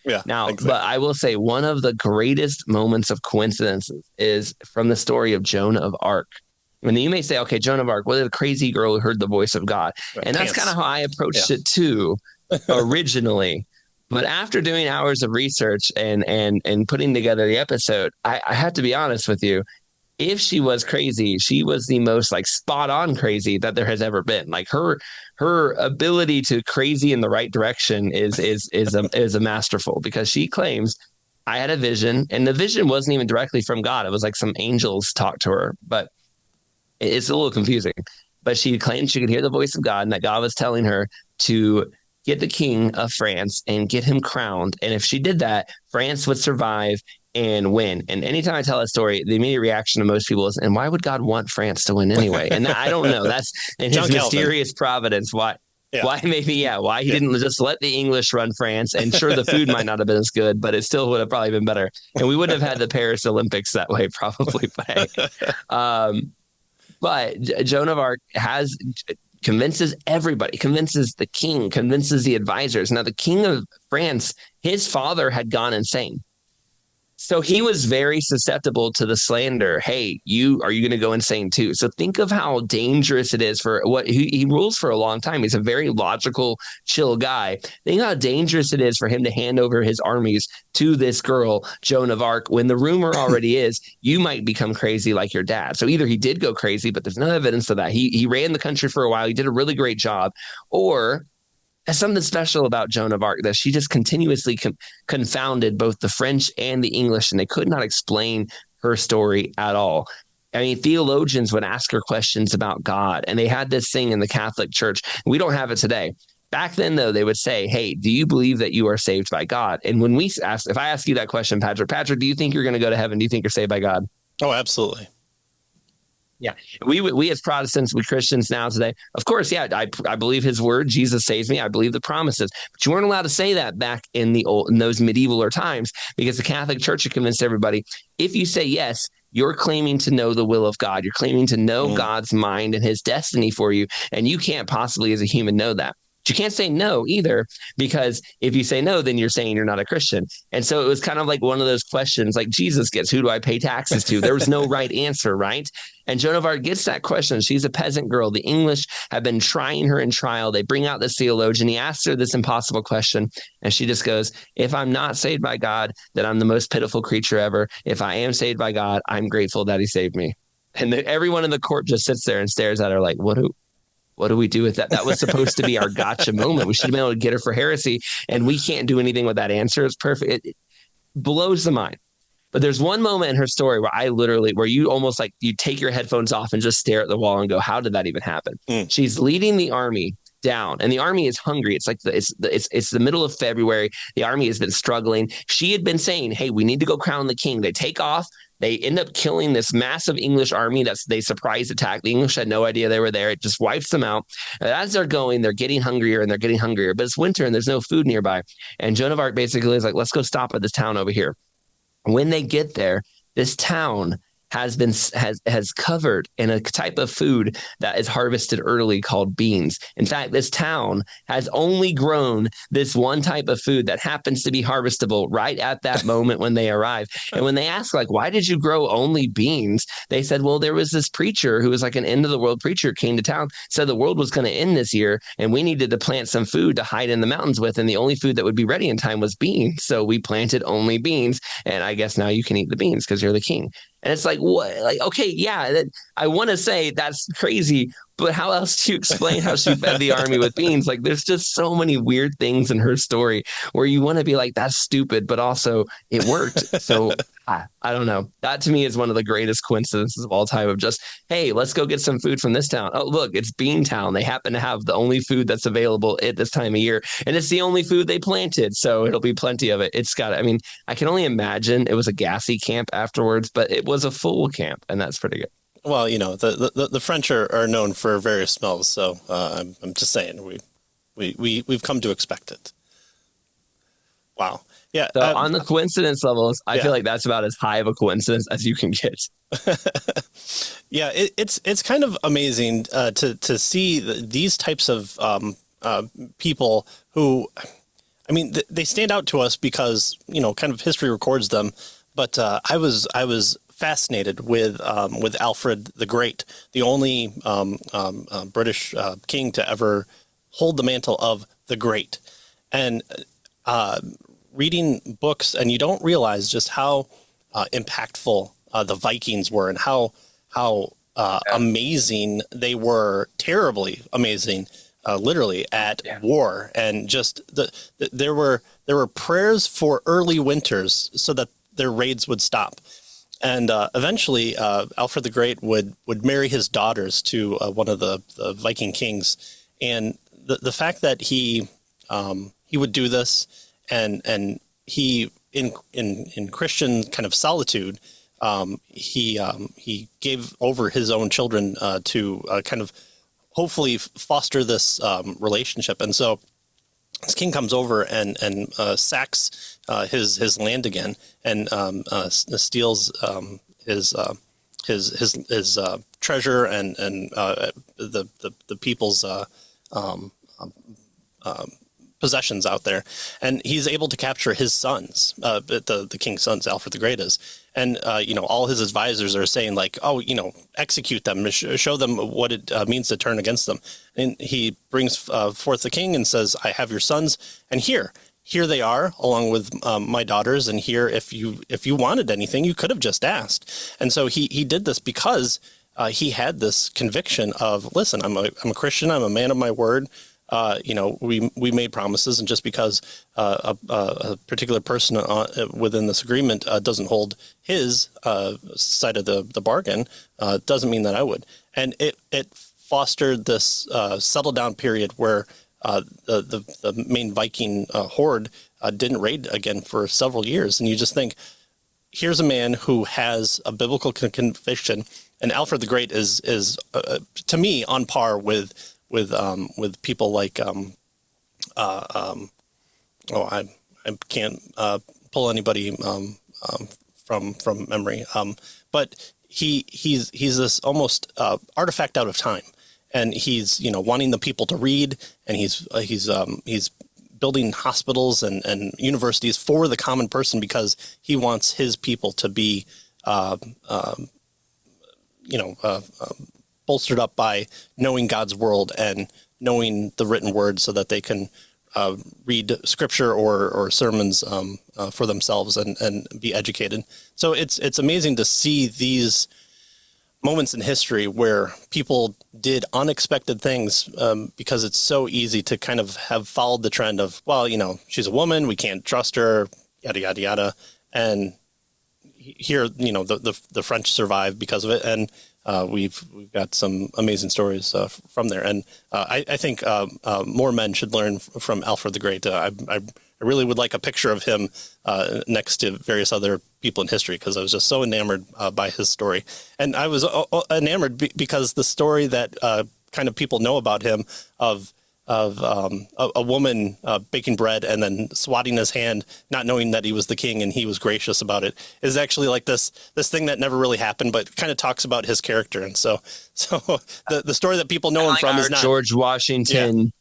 Yeah, Now, exactly. but I will say one of the greatest moments of coincidences is from the story of Joan of Arc. And you may say, okay, Joan of Arc, what a crazy girl who heard the voice of God. And that's kind of Pants. how I Yeah. approached it too, originally. But after doing hours of research and putting together the episode, I have to be honest with you. If she was crazy, she was the most like spot on crazy that there has ever been. Like her ability to crazy in the right direction is a masterful, because she claims I had a vision, and the vision wasn't even directly from God. It was like some angels talked to her, but it's a little confusing. But she claimed she could hear the voice of God, and that God was telling her to get the king of France and get him crowned. And if she did that, France would survive and win. And anytime I tell that story, the immediate reaction of most people is, and why would God want France to win anyway? And I don't know. That's in his John Calvin. mysterious providence. Why? Yeah. Why maybe, yeah, why he Yeah. didn't just let the English run France. And sure, the food might not have been as good, but it still would have probably been better. And we wouldn't have had the Paris Olympics that way, probably. But Joan of Arc convinces everybody, convinces the king, convinces the advisors. Now, the king of France, his father had gone insane. So he was very susceptible to the slander. Hey, are you going to go insane too? So think of how dangerous it is for what he rules for a long time. He's a very logical, chill guy. Think how dangerous it is for him to hand over his armies to this girl, Joan of Arc, when the rumor already is you might become crazy like your dad. So either he did go crazy, but there's no evidence of that. He ran the country for a while. He did a really great job, or there's something special about Joan of Arc that she just continuously confounded both the French and the English, and they could not explain her story at all. I mean, theologians would ask her questions about God, and they had this thing in the Catholic Church. We don't have it today. Back then, though, they would say, hey, do you believe that you are saved by God? And when if I ask you that question, Patrick, do you think you're going to go to heaven? Do you think you're saved by God? Oh, absolutely. Yeah, we as Protestants, we Christians now today, of course, yeah, I believe his word, Jesus saves me. I believe the promises, but you weren't allowed to say that back in those medieval times, because the Catholic Church had convinced everybody, if you say yes, you're claiming to know the will of God. You're claiming to know God's mind and his destiny for you, and you can't possibly as a human know that. But you can't say no either, because if you say no, then you're saying you're not a Christian. And so it was kind of like one of those questions like Jesus gets, who do I pay taxes to? There was no right answer, right? And Joan of Arc gets that question. She's a peasant girl. The English have been trying her in trial. They bring out this theologian. He asks her this impossible question, and she just goes, if I'm not saved by God, then I'm the most pitiful creature ever. If I am saved by God, I'm grateful that he saved me. And everyone in the court just sits there and stares at her like, what do we do with that? That was supposed to be our gotcha moment. We should have been able to get her for heresy, and we can't do anything with that answer. It's perfect. It blows the mind. But there's one moment in her story where you almost like you take your headphones off and just stare at the wall and go, how did that even happen? She's leading the army down, and the army is hungry. It's like it's the middle of February. The army has been struggling. She had been saying, hey, we need to go crown the king. They take off. They end up killing this massive English army. They surprise attack. The English had no idea they were there. It just wipes them out. And as they're going, they're getting hungrier and they're getting hungrier. But it's winter and there's no food nearby. And Joan of Arc basically is like, let's go stop at this town over here. When they get there, this town has covered in a type of food that is harvested early called beans. In fact, this town has only grown this one type of food that happens to be harvestable right at that moment when they arrive. And when they ask, like, why did you grow only beans? They said, well, there was this preacher who was like an end of the world preacher, came to town, said the world was going to end this year, and we needed to plant some food to hide in the mountains with. And the only food that would be ready in time was beans. So we planted only beans. And I guess now you can eat the beans because you're the king. And it's like, what? Like, okay, yeah, I want to say that's crazy, but how else do you explain how she fed the army with beans? Like, there's just so many weird things in her story where you want to be like, that's stupid, but also it worked. So I don't know. That to me is one of the greatest coincidences of all time of just, hey, let's go get some food from this town. Oh, look, it's Bean Town. They happen to have the only food that's available at this time of year. And it's the only food they planted. So it'll be plenty of it. I mean, I can only imagine it was a gassy camp afterwards, but it was a full camp, and that's pretty good. Well, the French are known for various smells, so I'm just saying we've come to expect it. Wow. Yeah. So on the coincidence levels, I feel like that's about as high of a coincidence as you can get. Yeah, it's kind of amazing to see these types of people who I mean, they stand out to us because, kind of history records them. But I was fascinated with Alfred the Great, the only British king to ever hold the mantle of the Great. And reading books, and you don't realize just how impactful the Vikings were, and how amazing they were, terribly amazing, literally at war. And just there were prayers for early winters so that their raids would stop. And eventually, Alfred the Great would marry his daughters to one of the Viking kings. And the fact that he would do this, and he in Christian kind of solitude, he gave over his own children to kind of hopefully foster this relationship. And so this king comes over and sacks his land again, and steals his treasure and the people's possessions out there, and he's able to capture his sons, the king's sons, Alfred the Great is, and all his advisors are saying like, oh, execute them, show them what it means to turn against them. And he brings forth the king and says, I have your sons, and here they are, along with my daughters, and here, if you wanted anything, you could have just asked. And so he did this because he had this conviction of, listen, I'm a Christian, I'm a man of my word. We made promises, and just because a particular person within this agreement doesn't hold his side of the bargain, doesn't mean that I would. And it fostered this settle down period where the main Viking horde didn't raid again for several years. And you just think, here's a man who has a biblical conviction, and Alfred the Great is to me on par with people like I can't pull anybody from memory, but he's this almost artifact out of time, and he's wanting the people to read, and he's building hospitals and universities for the common person because he wants his people to be bolstered up by knowing God's world and knowing the written word, so that they can read scripture or sermons for themselves and be educated. So it's amazing to see these moments in history where people did unexpected things, because it's so easy to kind of have followed the trend of, well, she's a woman, we can't trust her, yada, yada, yada. And here, the French survived because of it. And we've got some amazing stories from there, and I think more men should learn from Alfred the Great. I really would like a picture of him next to various other people in history, because I was just so enamored by his story, and I was enamored because the story that kind of people know about him of a woman baking bread and then swatting his hand, not knowing that he was the king and he was gracious about it, is actually like this thing that never really happened, but kind of talks about his character. And so the story that people know him from is not George Washington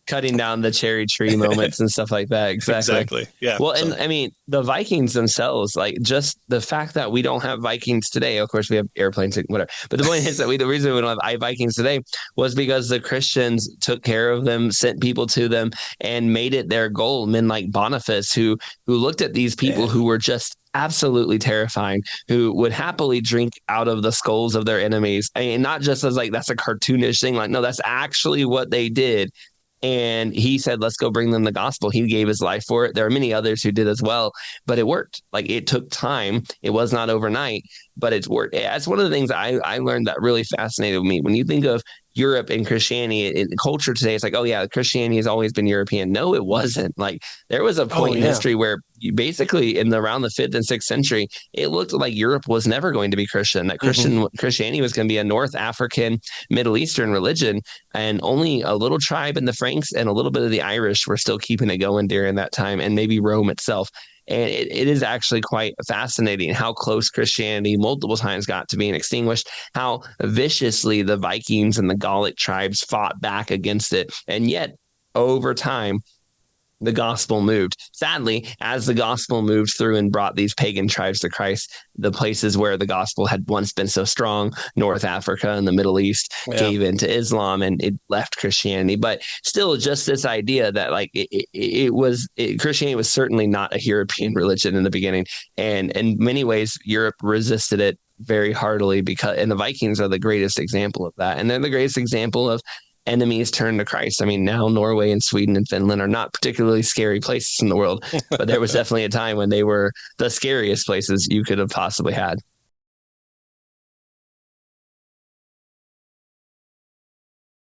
cutting down the cherry tree moments and stuff like that. Exactly. Yeah. Well, and I mean, the Vikings themselves, like just the fact that we don't have Vikings today, of course we have airplanes and whatever, but the point is that the reason we don't have Vikings today was because the Christians took care of them, sent people to them, and made it their goal. Men like Boniface, who looked at these people who were just absolutely terrifying, who would happily drink out of the skulls of their enemies. I mean, not just as like, that's a cartoonish thing. Like, no, that's actually what they did. And he said, let's go bring them the gospel. He gave his life for it. There are many others who did as well, but it worked. Like, it took time. It was not overnight, but it's worked. That's one of the things I learned that really fascinated me. When you think of Europe and Christianity, culture today, it's like, oh yeah, Christianity has always been European. No, it wasn't. Like, there was a point in history where you basically around the 5th and 6th century, it looked like Europe was never going to be Christian, that Christianity was going to be a North African, Middle Eastern religion. And only a little tribe in the Franks and a little bit of the Irish were still keeping it going during that time, and maybe Rome itself. And it is actually quite fascinating how close Christianity multiple times got to being extinguished, how viciously the Vikings and the Gallic tribes fought back against it. And yet, over time, the gospel moved. Sadly, as the gospel moved through and brought these pagan tribes to Christ, the places where the gospel had once been so strong, North Africa and the Middle East, gave into Islam, and it left Christianity. But still, just this idea that like Christianity was certainly not a European religion in the beginning, and in many ways, Europe resisted it very heartily, and the Vikings are the greatest example of that, and they're the greatest example of enemies turn to Christ. I mean, now Norway and Sweden and Finland are not particularly scary places in the world, but there was definitely a time when they were the scariest places you could have possibly had.